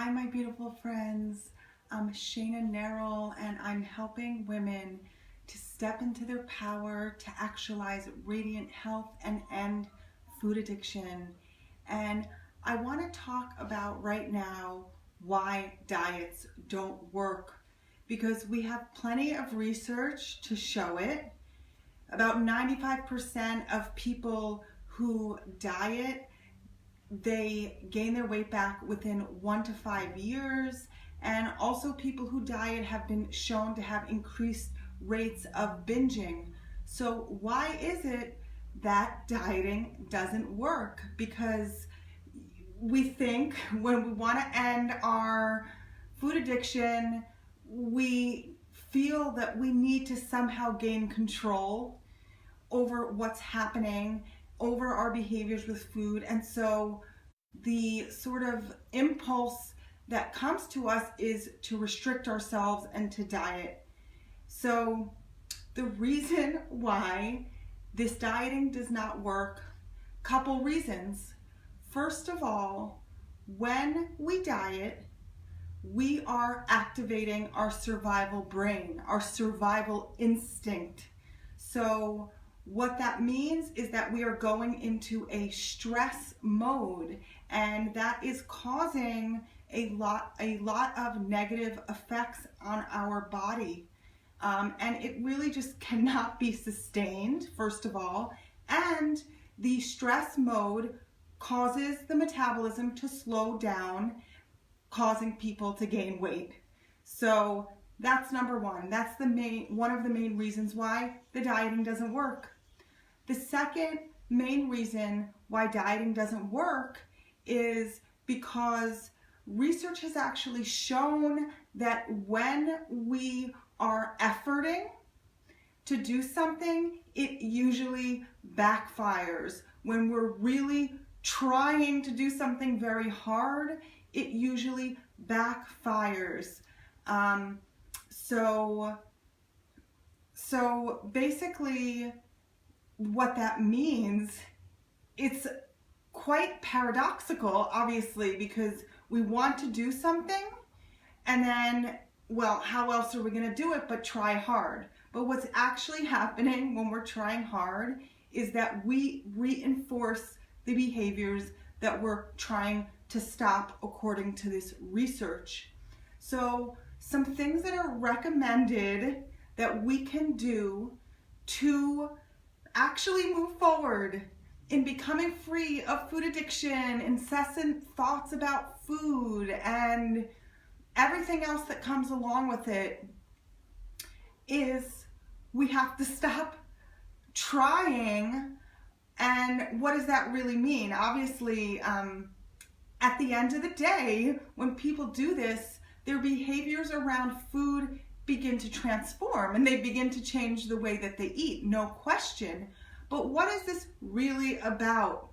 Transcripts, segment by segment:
Hi, my beautiful friends. I'm Shana Nerrill, and I'm helping women to step into their power to actualize radiant health and end food addiction. And I want to talk about right now why diets don't work, because we have plenty of research to show it. About 95% of people who diet, they gain their weight back within 1 to 5 years. And also people who diet have been shown to have increased rates of binging. So why is it that dieting doesn't work? Because we think when we want to end our food addiction, we feel that we need to somehow gain control over what's happening, over our behaviors with food. And so the sort of impulse that comes to us is to restrict ourselves and to diet. So the reason why this dieting does not work, couple reasons. First of all, when we diet, we are activating our survival brain, our survival instinct. So what that means is that we are going into a stress mode, and that is causing a lot of negative effects on our body. And it really just cannot be sustained, first of all. And the stress mode causes the metabolism to slow down, causing people to gain weight. So that's number one. That's one of the main reasons why the dieting doesn't work. The second main reason why dieting doesn't work is because research has actually shown that when we are efforting to do something, it usually backfires. When we're really trying to do something very hard, it usually backfires. So basically, what that means, it's quite paradoxical, obviously, because we want to do something and then, well, how else are we going to do it but try hard? But what's actually happening when we're trying hard is that we reinforce the behaviors that we're trying to stop according to this research. So some things that are recommended that we can do to actually move forward in becoming free of food addiction, incessant thoughts about food, and everything else that comes along with it, is we have to stop trying. And what does that really mean? Obviously, at the end of the day, when people do this, their behaviors around food begin to transform and they begin to change the way that they eat, no question. But what is this really about?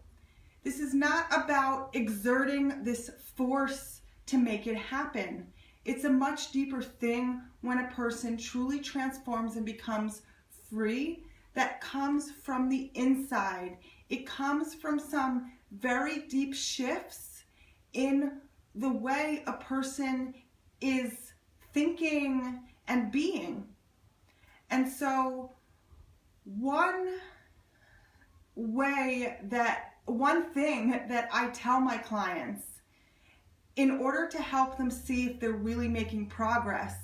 This is not about exerting this force to make it happen. It's a much deeper thing when a person truly transforms and becomes free. That comes from the inside. It comes from some very deep shifts in the way a person is thinking and being. And so one thing that I tell my clients in order to help them see if they're really making progress,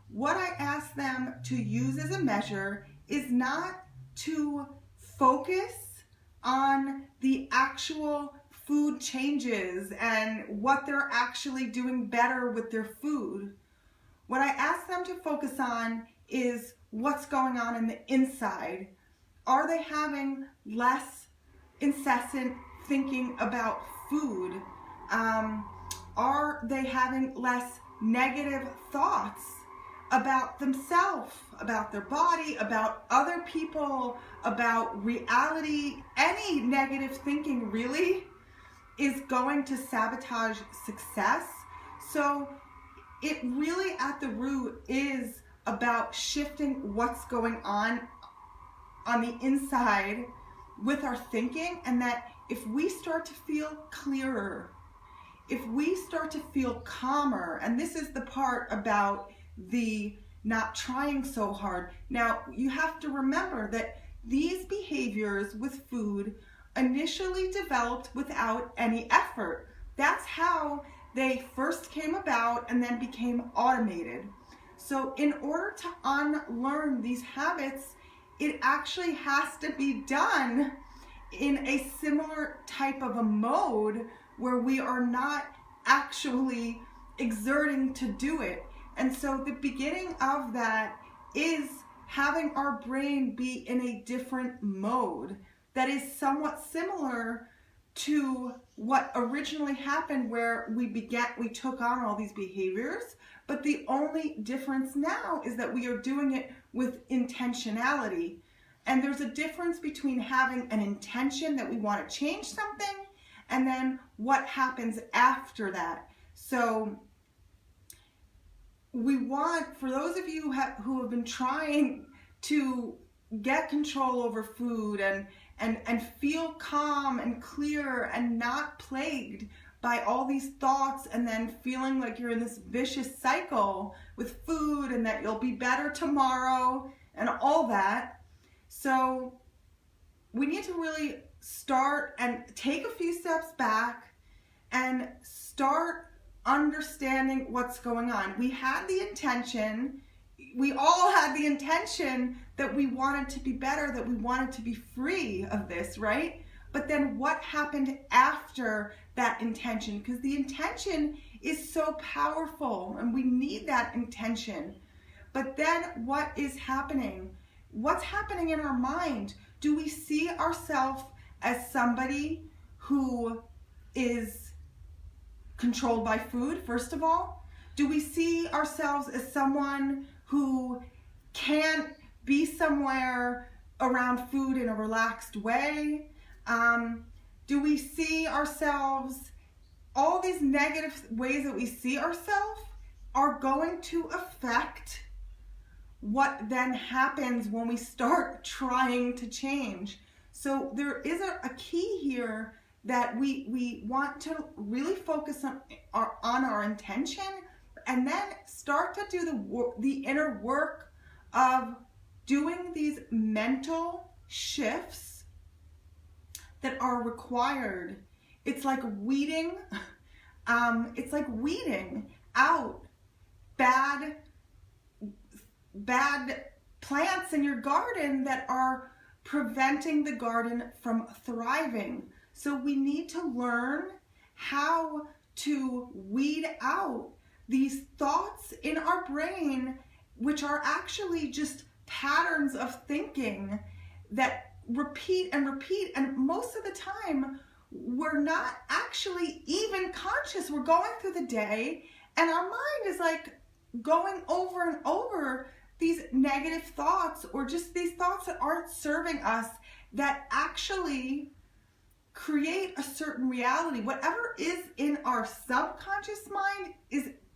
what I ask them to use as a measure is not to focus on the actual food changes and what they're actually doing better with their food. What I ask them to focus on is what's going on in the inside. Are they having less incessant thinking about food? Are they having less negative thoughts about themselves, about their body, about other people, about reality? Any negative thinking really is going to sabotage success. So it really at the root is about shifting what's going on the inside with our thinking, and that if we start to feel clearer, if we start to feel calmer, and this is the part about the not trying so hard. Now, you have to remember that these behaviors with food initially developed without any effort. That's how they first came about and then became automated. So in order to unlearn these habits, it actually has to be done in a similar type of a mode where we are not actually exerting to do it. And so the beginning of that is having our brain be in a different mode that is somewhat similar to what originally happened, where we took on all these behaviors, but the only difference now is that we are doing it with intentionality. And there's a difference between having an intention that we want to change something and then what happens after that. So we want, for those of you who have been trying to get control over food and feel calm and clear and not plagued by all these thoughts, and then feeling like you're in this vicious cycle with food and that you'll be better tomorrow and all that. So we need to really start and take a few steps back and start understanding what's going on. We had the intention, we all had the intention that we wanted to be better, that we wanted to be free of this, right? But then what happened after that intention? Because the intention is so powerful and we need that intention. But then what is happening? What's happening in our mind? Do we see ourselves as somebody who is controlled by food, first of all? Do we see ourselves as someone who can't be somewhere around food in a relaxed way? Do we see ourselves, all these negative ways that we see ourselves are going to affect what then happens when we start trying to change. So there is a key here that we want to really focus on our intention, and then start to do the inner work of doing these mental shifts that are required. It's like weeding. It's like weeding out bad plants in your garden that are preventing the garden from thriving. So we need to learn how to weed out these thoughts in our brain, which are actually just patterns of thinking that repeat and repeat. And most of the time, we're not actually even conscious. We're going through the day and our mind is like going over and over these negative thoughts, or just these thoughts that aren't serving us, that actually create a certain reality. Whatever is in our subconscious mind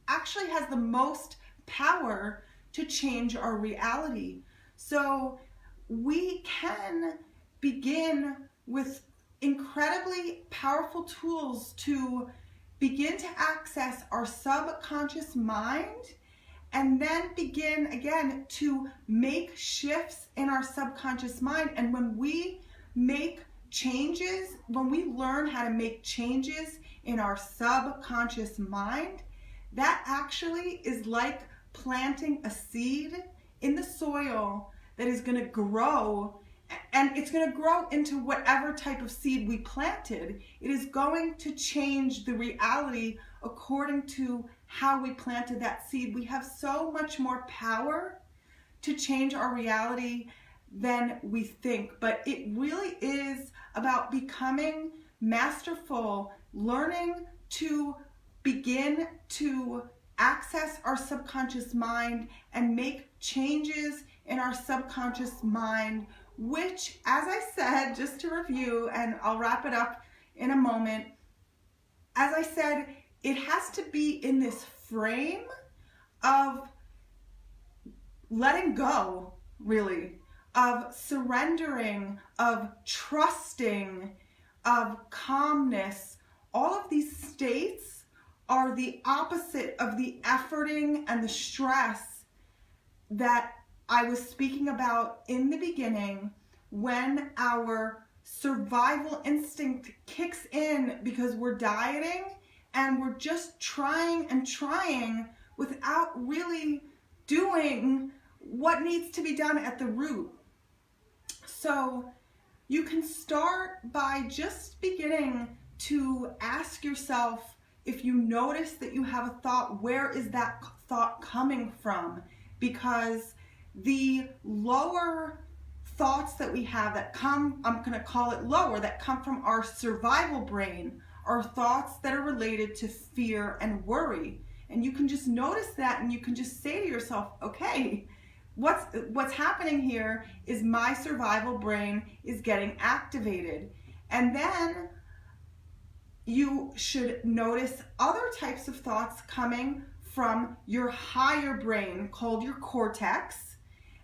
actually has the most power to change our reality. So we can begin with incredibly powerful tools to begin to access our subconscious mind, and then begin again to make shifts in our subconscious mind. And when we make changes, when we learn how to make changes in our subconscious mind, that actually is like planting a seed in the soil that is going to grow, and it's going to grow into whatever type of seed we planted. It is going to change the reality according to how we planted that seed. We have so much more power to change our reality than we think, but it really is about becoming masterful, learning to begin to access our subconscious mind and make changes in our subconscious mind, which, as I said, just to review, and I'll wrap it up in a moment, as I said, it has to be in this frame of letting go, really, of surrendering, of trusting, of calmness. All of these states are the opposite of the efforting and the stress that I was speaking about in the beginning, when our survival instinct kicks in because we're dieting and we're just trying and trying without really doing what needs to be done at the root. So you can start by just beginning to ask yourself, if you notice that you have a thought, where is that thought coming from? Because the lower thoughts that we have that come, I'm going to call it lower, that come from our survival brain, are thoughts that are related to fear and worry. And you can just notice that, and you can just say to yourself, okay, what's happening here is my survival brain is getting activated. And then you should notice other types of thoughts coming from your higher brain, called your cortex.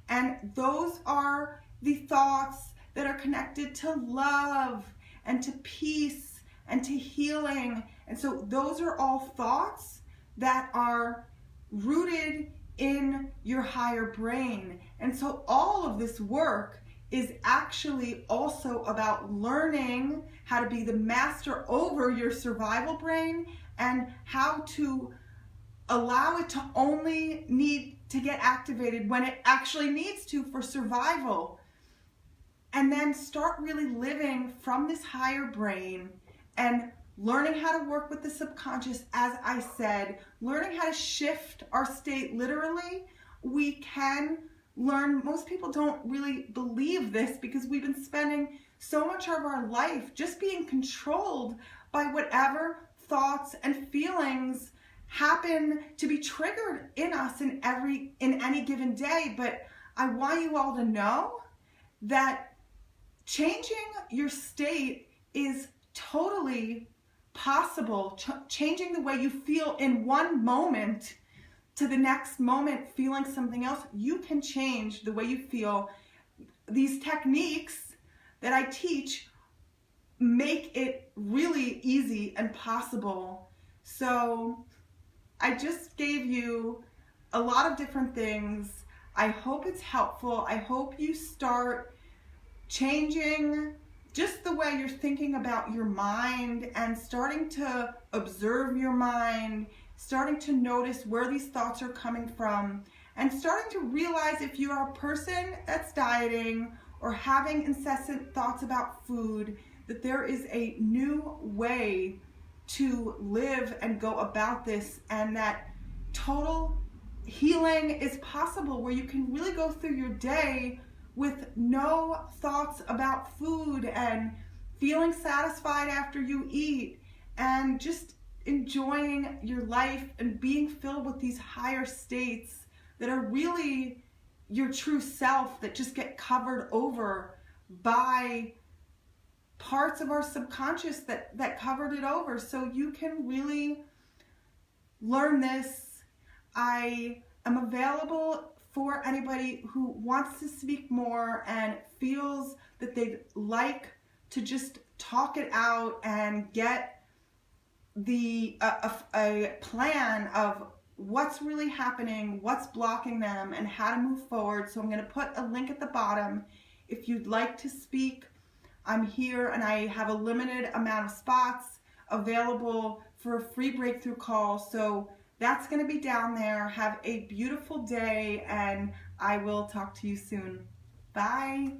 And those are the thoughts that are connected to love and to peace and to healing. And so those are all thoughts that are rooted in your higher brain. And so all of this work is actually also about learning how to be the master over your survival brain, and how to allow it to only need to get activated when it actually needs to for survival. And then start really living from this higher brain and learning how to work with the subconscious, as I said, learning how to shift our state literally. We can learn, most people don't really believe this because we've been spending so much of our life just being controlled by whatever thoughts and feelings happen to be triggered in us in any given day. But I want you all to know that changing your state is totally possible. Changing the way you feel in one moment to the next moment feeling something else, you can change the way you feel. These techniques that I teach make it really easy and possible. So I just gave you a lot of different things. I hope it's helpful. I hope you start changing just the way you're thinking about your mind, and starting to observe your mind, starting to notice where these thoughts are coming from, and starting to realize, if you are a person that's dieting or having incessant thoughts about food, that there is a new way to live and go about this, and that total healing is possible, where you can really go through your day with no thoughts about food and feeling satisfied after you eat, and just enjoying your life and being filled with these higher states that are really your true self, that just get covered over by parts of our subconscious that covered it over. So you can really learn this. I am available for anybody who wants to speak more and feels that they'd like to just talk it out and get a plan of what's really happening, what's blocking them, and how to move forward. So I'm going to put a link at the bottom. If you'd like to speak, I'm here, and I have a limited amount of spots available for a free breakthrough call. So that's going to be down there. Have a beautiful day, and I will talk to you soon. Bye.